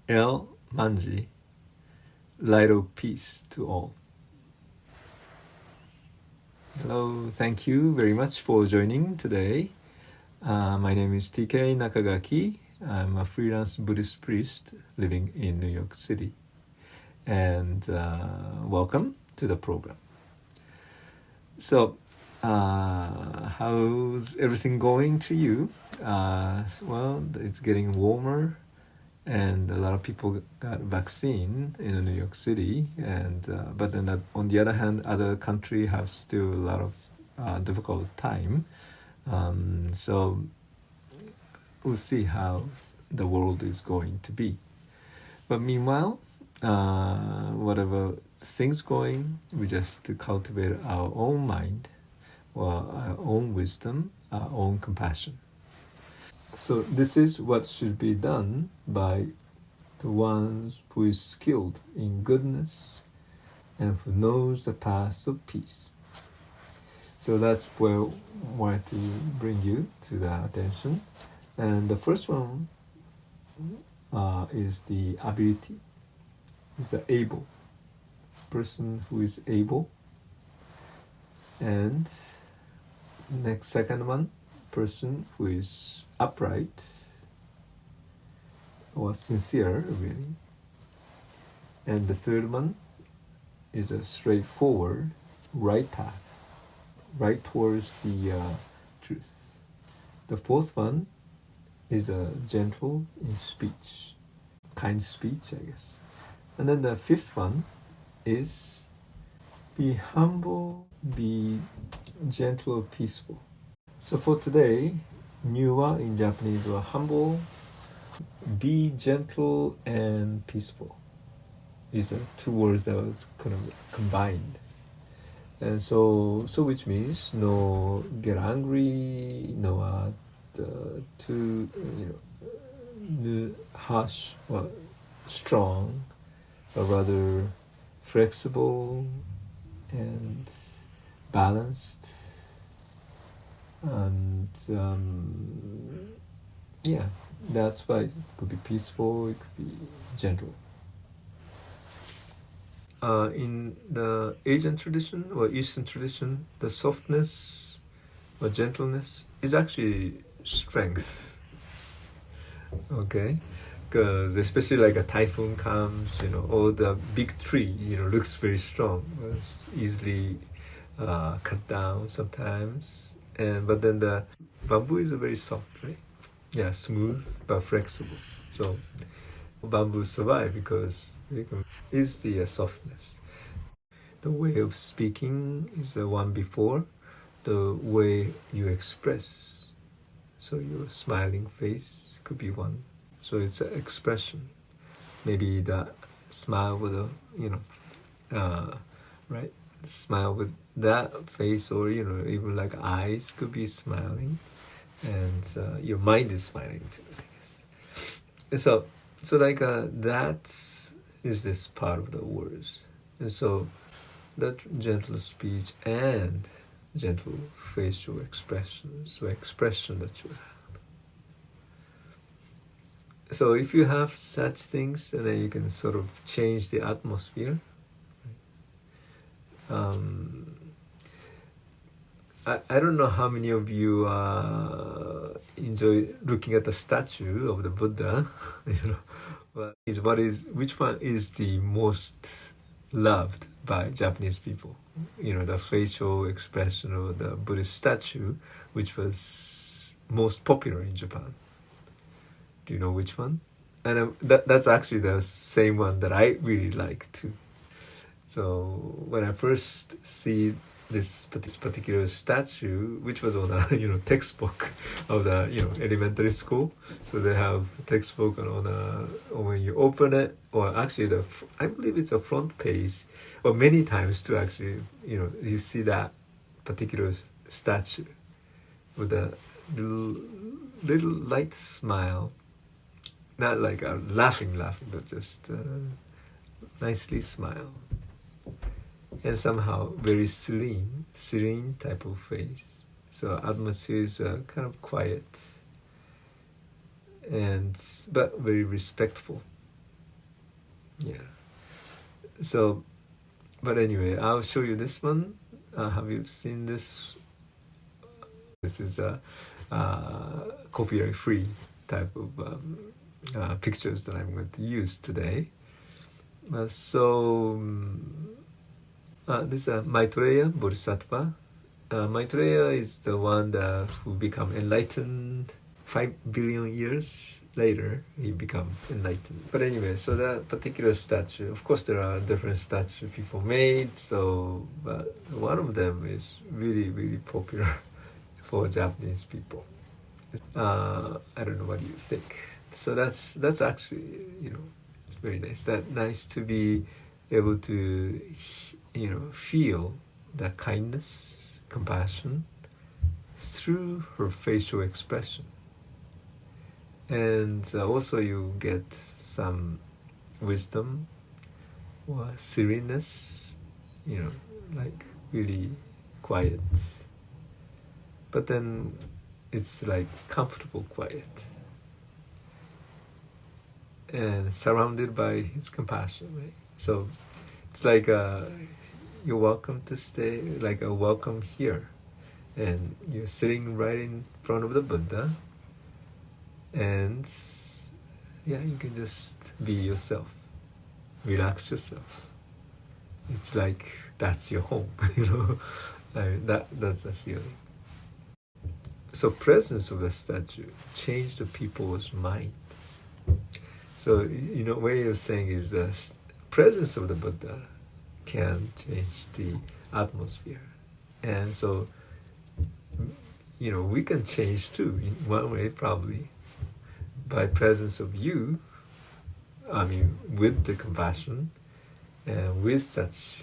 L-Manji, light of peace to all. Hello, thank you very much for joining today. My name is TK Nakagaki. I'm a freelance Buddhist priest living in New York City. And welcome to the program. So, how's everything going to you? Well, it's getting warmer, and a lot of people got vaccine in New York City. And but then on the other hand, other countries have still a lot of difficult time. So we'll see how the world is going to be. But meanwhile, whatever things going, we just to cultivate our own mind, or our own wisdom, our own compassion. So this is what should be done by the one who is skilled in goodness and who knows the path of peace. So that's where I wanted to bring you to the attention. And the first one is the ability. Is the able person who is able. And next, second one, person who is upright or sincere, really. And the third one is a straightforward, right path, right towards the truth. The fourth one is a gentle in speech, kind speech, I guess. And then the fifth one is be humble, be gentle, peaceful. So for today, Nyu-Wa in Japanese was humble, be gentle, and peaceful. These are two words that was kind of combined. And so which means no get angry, no too harsh or strong, but rather flexible and balanced. And that's why it could be peaceful, it could be gentle. In the Asian tradition or Eastern tradition, the softness or gentleness is actually strength. Okay? Because especially like a typhoon comes, or the big tree, looks very strong. It's easily cut down sometimes. But then the bamboo is very soft, right? Yeah, smooth but flexible. So bamboo survive because is the softness. The way of speaking is the one before. The way you express, so your smiling face could be one. So it's an expression. Maybe the smile with right? Smile with that face, or even like eyes could be smiling, and your mind is smiling too, I guess. And so like that is this part of the words, and so that gentle speech and gentle facial expressions, so expression that you have. So if you have such things, and then you can sort of change the atmosphere. I don't know how many of you enjoy looking at the statue of the Buddha, but which one is the most loved by Japanese people? The facial expression of the Buddhist statue, which was most popular in Japan. Do you know which one? And that's actually the same one that I really like too. So when I first see this particular statue, which was on a textbook of the elementary school, so they have a textbook on when you open it, or actually I believe it's a front page, or many times too. Actually, you see that particular statue with a little light smile. Not like a laughing, but just nicely smile. And somehow very serene type of face. So atmosphere is kind of quiet, but very respectful. Yeah. So, but anyway, I'll show you this one. Have you seen this? This is a copyright-free type of pictures that I'm going to use today. This is Maitrayer Bodhisattva. Maitrayer is the one who become enlightened 5 billion years later. He become enlightened. But anyway, so that particular statue, of course there are different statues people made, but one of them is really, really popular for Japanese people. I don't know what you think. So that's actually, it's very nice. Nice to be able to, feel the kindness, compassion through her facial expression. And also you get some wisdom or sereneness, like really quiet. But then it's like comfortable quiet. And surrounded by his compassion, right? So it's like you're welcome to stay, like a welcome here. And you're sitting right in front of the Buddha. And yeah, you can just be yourself. Relax yourself. It's like that's your home, that's the feeling. So presence of the statue changed the people's mind. So, way of saying is the presence of the Buddha can change the atmosphere. And so, we can change too, in one way probably, by presence of you, with the compassion, and with such,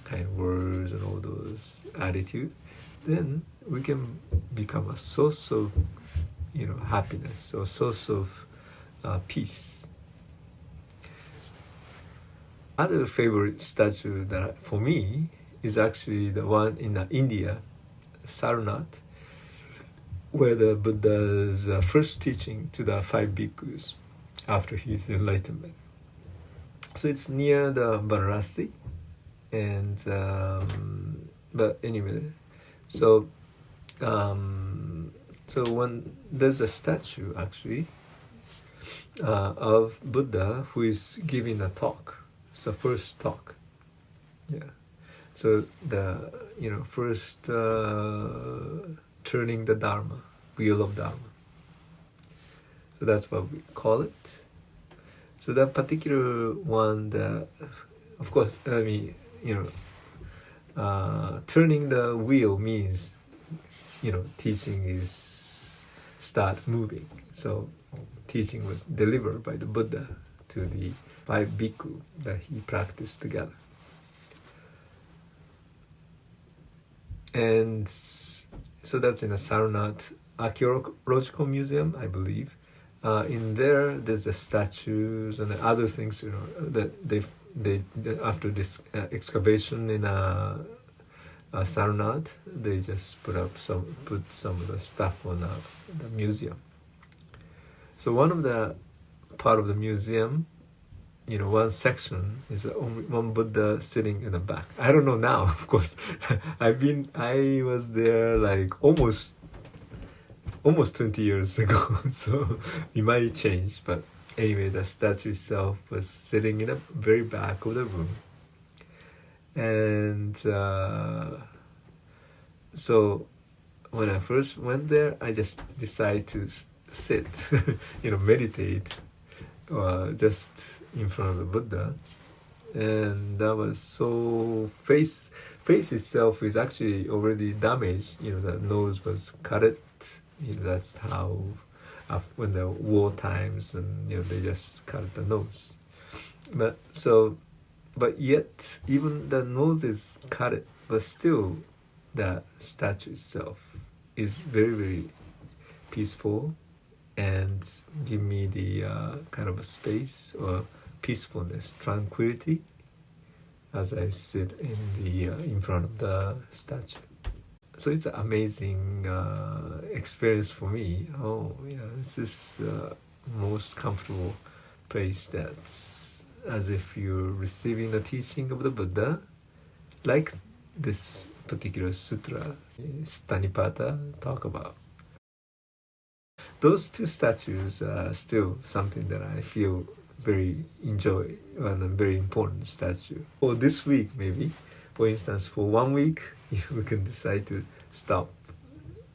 kind words and all those attitude, then we can become a source of, happiness or source of peace. Other favorite statue that for me is actually the one in India, Sarnath, where the Buddha's first teaching to the 5 bhikkhus after his enlightenment. So it's near the Varanasi, and but anyway, so when there's a statue actually of Buddha who is giving a talk. It's the first talk. Yeah. So the first turning the Dharma, wheel of Dharma. So that's what we call it. So that particular one, of course, turning the wheel means, teaching is start moving. So teaching was delivered by the Buddha to the 5 bhikkhu that he practiced together. And so that's in a Sarnath Archaeological Museum, I believe. In there's the statues and the other things, that they after this excavation in Sarnath, they just put some of the stuff on the museum. So one of the part of the museum, one section is only one Buddha sitting in the back. I don't know now, of course. I was there like almost 20 years ago, so it might change. But anyway, the statue itself was sitting in the very back of the room. And so when I first went there, I just decided to sit, meditate, just in front of the Buddha. And that was so, face itself is actually already damaged, the nose was cut. That's how, when the war times, and they just cut the nose. But yet, even the nose is cut, but still the statue itself is very, very peaceful and give me the kind of a space or peacefulness, tranquility as I sit in front of the statue. So it's an amazing experience for me. Oh yeah, this is most comfortable place that as if you're receiving the teaching of the Buddha, like this particular sutra, Stanipada, talk about. Those two statues are still something that I feel very enjoy and a very important statue. Or this week maybe, for instance, for 1 week, we can decide to stop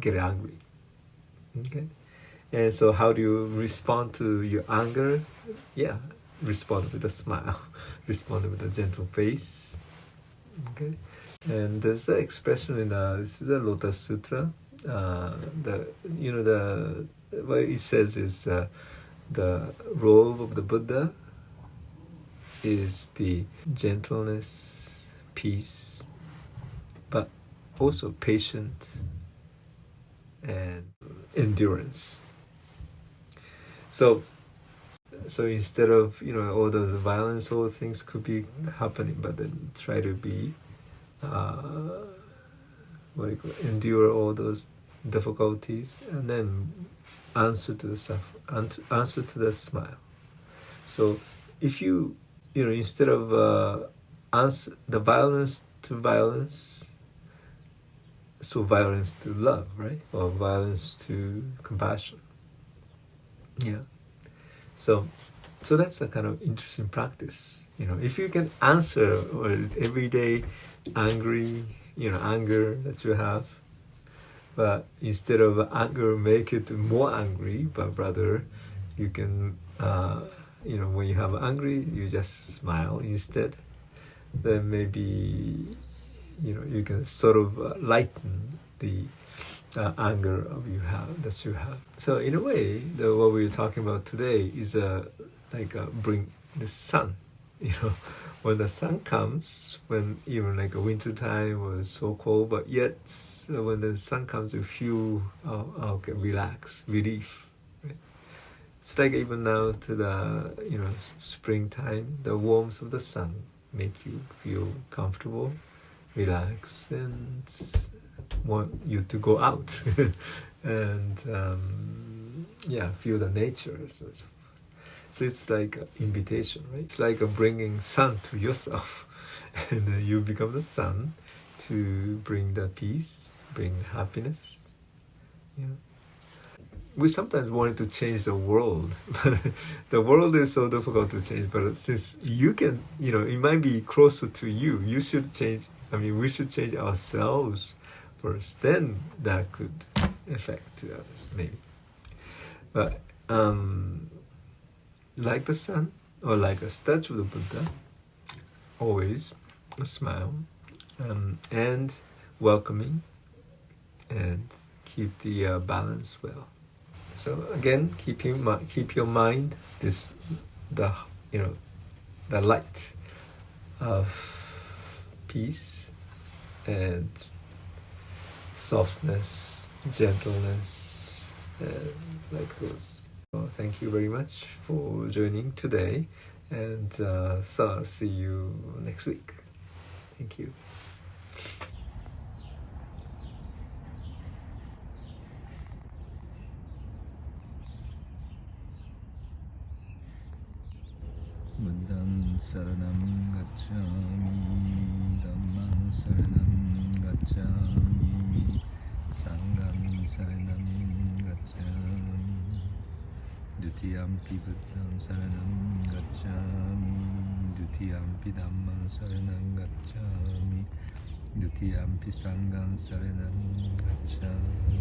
getting angry. Okay? And so how do you respond to your anger? Yeah, respond with a smile, respond with a gentle face. Okay? And there's an expression in this is the Lotus Sutra. What it says is the robe of the Buddha is the gentleness, peace, but also patience and endurance. So instead of all the violence, all things could be happening, but then try to be endure all those difficulties and then answer to the smile. So if you instead of answer the violence to violence, so violence to love, right? Or violence to compassion. Yeah. So that's a kind of interesting practice. If you can answer every day anger that you have, but instead of anger make it more angry, but rather you can when you have angry you just smile instead, then maybe you can sort of lighten the anger that you have. So in a way, what we're talking about today is bring the sun. When the sun comes, when even like a winter time was so cold, but yet when the sun comes, you feel relief. Right? It's like even now to the springtime, the warmth of the sun make you feel comfortable, relaxed, and want you to go out and feel the nature. So it's like an invitation, right? It's like bringing sun to yourself, and you become the sun to bring the peace, bring happiness. We sometimes wanted to change the world, but the world is so difficult to change. But since you can, it might be closer to you. You should change. We should change ourselves first. Then that could affect to others, maybe. But like the sun or like a statue of the Buddha, always a smile and welcoming, and keep the balance well. So again, keep your mind the light of peace and softness, gentleness, and like those. Well, thank you very much for joining today, and so see you next week. Thank you. Buddham saranam gacchami, Dhammam saranam gacchami, Sangham saranam gacchami, Dutiyampi Buddham saranam gacchami, Dutiyampi Dhammam saranam gacchami, Dutiyampi Sangham saranam gacchami,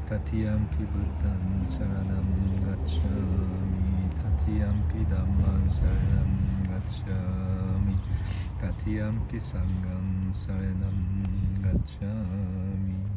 Tatiyampi Buddham saranam gacchami, Tatiyampi Dhammam saranam gacchami, Tatiyampi Sangham saranam gacchami.